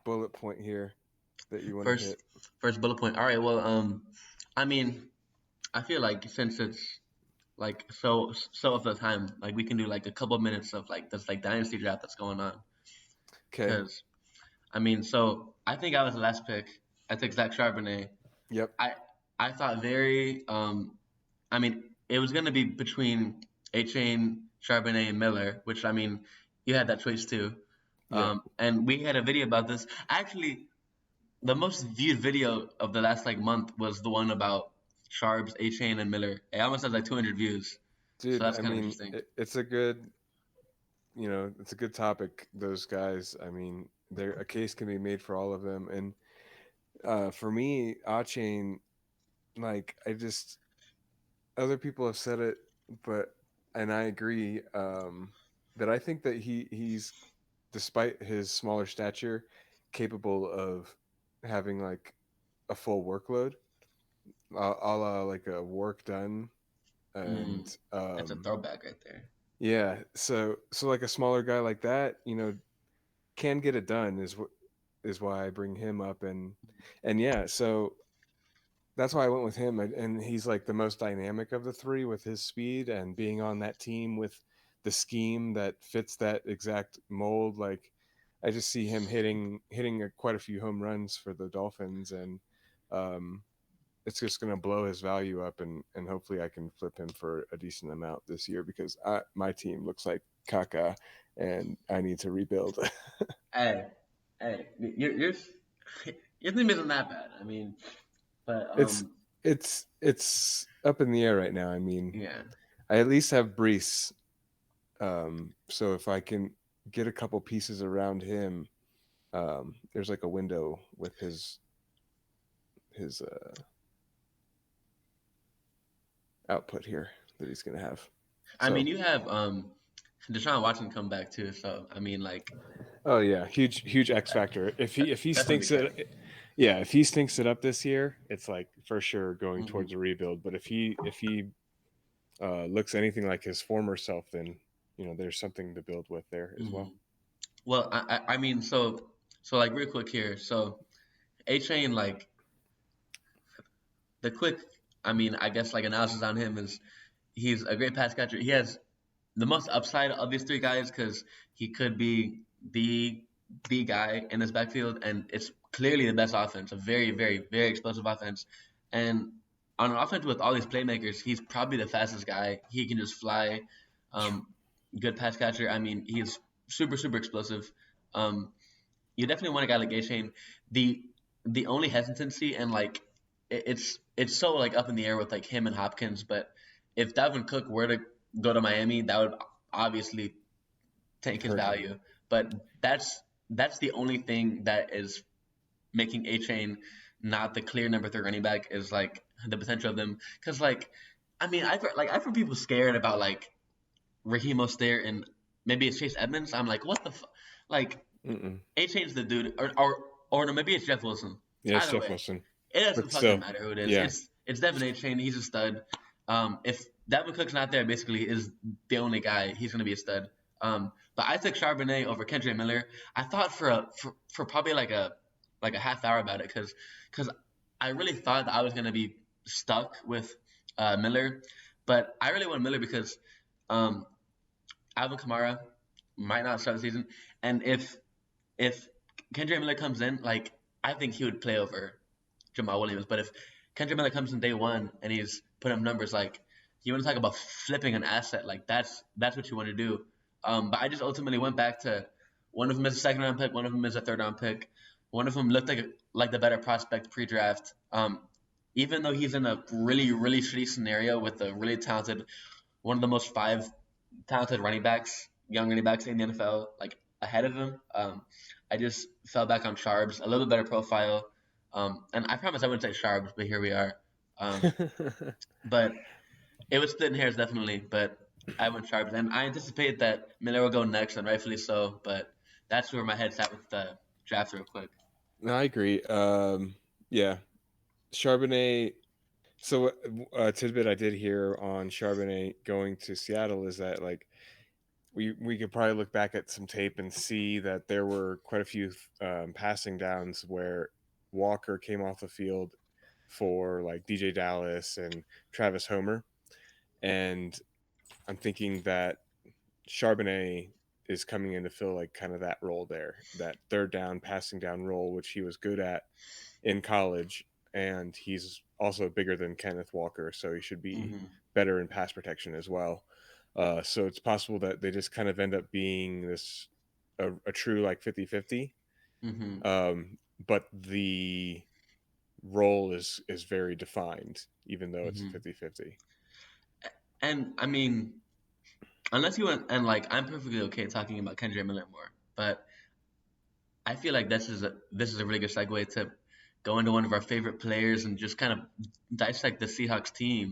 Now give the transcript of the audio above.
bullet point here that you want to First, hit? first bullet point. All right. Well, I mean, I feel like since it's like so of the time, like we can do like a couple minutes of like this like dynasty draft that's going on. Okay. Because I mean, so I think I was the last pick. I took Zach Charbonnet. Yep. I I thought very I mean, it was gonna be between Achane, Charbonnet, and Miller, which I mean, you had that choice too. Yep. And we had a video about this. Actually, the most viewed video of the last like month was the one about Charbs, Achane, and Miller. It almost has like 200 views, so Dude, that's I kind of mean, interesting. it's a good, it's a good topic. Those guys, I mean, there a case can be made for all of them. And for me, Achane, like I just other people have said it, but and I agree that I think that he's despite his smaller stature, capable of having like a full workload, a la like a work done, Mm, and that's a throwback right there. yeah. So like a smaller guy like that, can get it done is why I bring him up and yeah. So that's why I went with him, and he's like the most dynamic of the three with his speed and being on that team with the scheme that fits that exact mold. Like, I just see him hitting quite a few home runs for the Dolphins, and um, it's just going to blow his value up, and hopefully I can flip him for a decent amount this year because my team looks like caca, and I need to rebuild. Hey, hey, your team isn't that bad. I mean, but it's it's up in the air right now. I mean, yeah. I at least have Brees. So if I can get a couple pieces around him, there's like a window with his output here that he's gonna have. I mean, So, you have Deshaun Watson come back too, so I mean, like oh yeah, huge X factor. If he that's gonna be stinks crazy. it, yeah, if he stinks it up this year, it's like for sure going Hmm. towards a rebuild. But if he looks anything like his former self, then there's something to build with there as Hmm. well. Well, I mean, so like real quick here. So A Chain, like the quick, I mean, I guess like analysis on him is he's a great pass catcher. He has the most upside of these three guys because he could be the guy in this backfield, and it's clearly the best offense, a very, very, very explosive offense. And on an offense with all these playmakers, he's probably the fastest guy. He can just fly. Um, Good pass catcher. I mean, he's super, super explosive. Um, you definitely want a guy like Achane. The the only hesitancy and like it's so like up in the air with like him and Hopkins, but if Dalvin Cook were to go to Miami, that would obviously tank his Hurt him. value. But that's the only thing that is making A Chain not the clear number three running back is like the potential of them. Because like I mean I've heard people scared about like Raheem Mostert and maybe it's Chase Edmonds. I'm like what the like Mm-mm. A Chain's the dude or no maybe it's Jeff Wilson. Yeah, it's Either Jeff way, Wilson, it doesn't but fucking still, matter who it is. yeah. It's Devon Achane. He's a stud. If Devin Cook's not there, basically is the only guy. He's gonna be a stud. But I took Charbonnet over Kendre Miller. I thought for probably like a half hour about it because I really thought that I was gonna be stuck with Miller, but I really want Miller because um, Alvin Kamara might not start the season, and if Kendre Miller comes in, like I think he would play over Jamal Williams. But if Kendre Miller comes in day one and he's putting up numbers like you want to talk about flipping an asset, like that's what you want to do. But I just ultimately went back to one of them is a second round pick, one of them is a third round pick. One of them looked like the better prospect pre-draft. Even though he's in a really really shitty scenario with a really talented, one of the most five talented running backs, young running backs in the NFL, like ahead of him. I just fell back on Charbs, a little bit better profile. And I promise I wouldn't say Charbs, but here we are. Um, but it was splitting hairs definitely, but I went Charbs, and I anticipate that Miller will go next, and rightfully so. But that's where my head's at with the draft, real quick. No, I agree. Yeah, Charbonnet. So, a tidbit I did hear on Charbonnet going to Seattle is that like we could probably look back at some tape and see that there were quite a few passing downs where Walker came off the field for like DJ Dallas and Travis Homer, and I'm thinking that Charbonnet is coming in to fill like kind of that role there, that third down passing down role, which he was good at in college, and he's also bigger than Kenneth Walker, so he should be Mm-hmm. better in pass protection as well. So it's possible that they just kind of end up being this a true like 50-50. Mm-hmm. Um, but the role is very defined, even though it's Mm-hmm. 50-50. And I mean, unless you want, and like, I'm perfectly okay talking about Kendre Miller more, but I feel like this is a really good segue to go into one of our favorite players and just kind of dissect the Seahawks team.